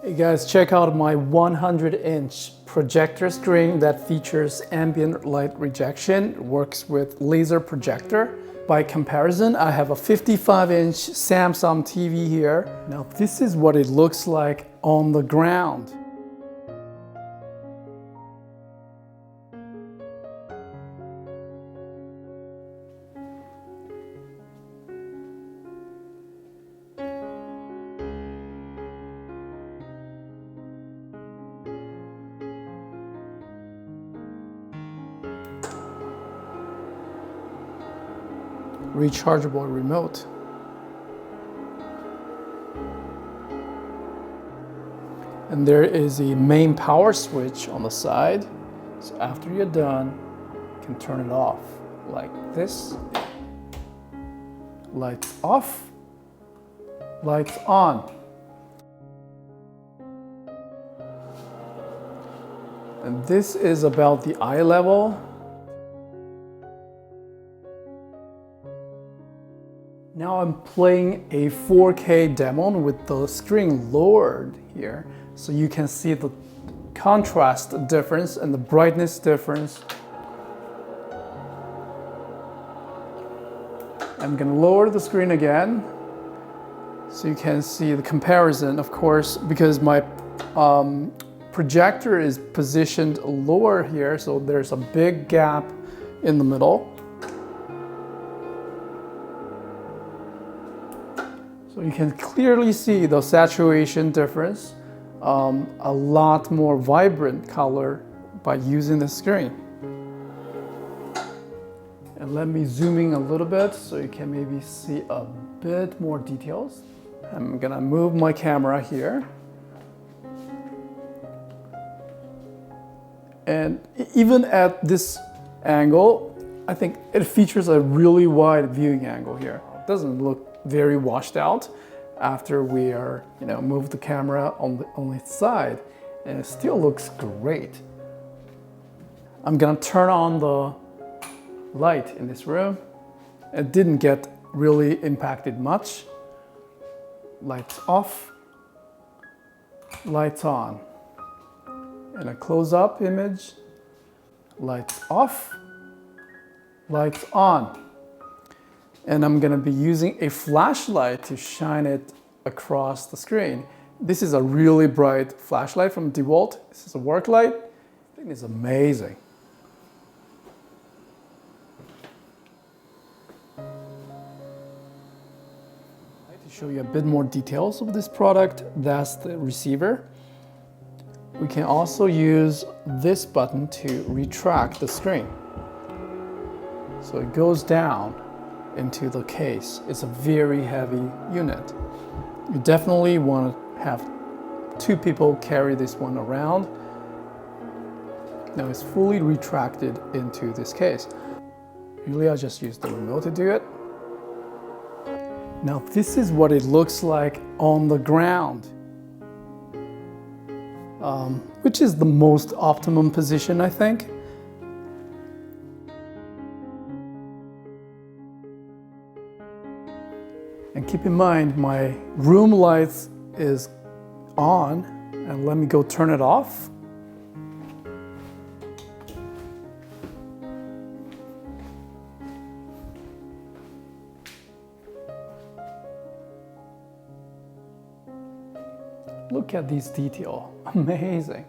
Hey guys, check out my 100-inch projector screen that features ambient light rejection. It works with laser projector. By comparison, I have a 55-inch Samsung TV here. Now this is what it looks like on the ground. Rechargeable remote. And there is a main power switch on the side. So after you're done, you can turn it off like this. Lights off, lights on. And this is about the eye level. Now I'm playing a 4K demo with the screen lowered here, so you can see the contrast difference and the brightness difference. I'm gonna lower the screen again, so you can see the comparison, of course, because my projector is positioned lower here, so there's a big gap in the middle. So you can clearly see the saturation difference, a lot more vibrant color by using the screen. And let me zoom in a little bit so you can maybe see a bit more details. I'm gonna move my camera here. And even at this angle, I think it features a really wide viewing angle here. It doesn't look very washed out after we are, move the camera on its side, and it still looks great. I'm gonna turn on the light in this room. It didn't get really impacted much. Lights off, lights on. And a close-up image, lights off, lights on. And I'm gonna be using a flashlight to shine it across the screen. This is a really bright flashlight from DeWalt. This is a work light. I think it's amazing. To show you a bit more details of this product, that's the receiver. We can also use this button to retract the screen. So it goes down into the case. It's a very heavy unit. You definitely want to have two people carry this one around. Now it's fully retracted into this case. Usually I just use the remote to do it. Now this is what it looks like on the ground, which is the most optimum position, I think. And keep in mind, my room lights is on, and let me go turn it off. Look at these details, amazing.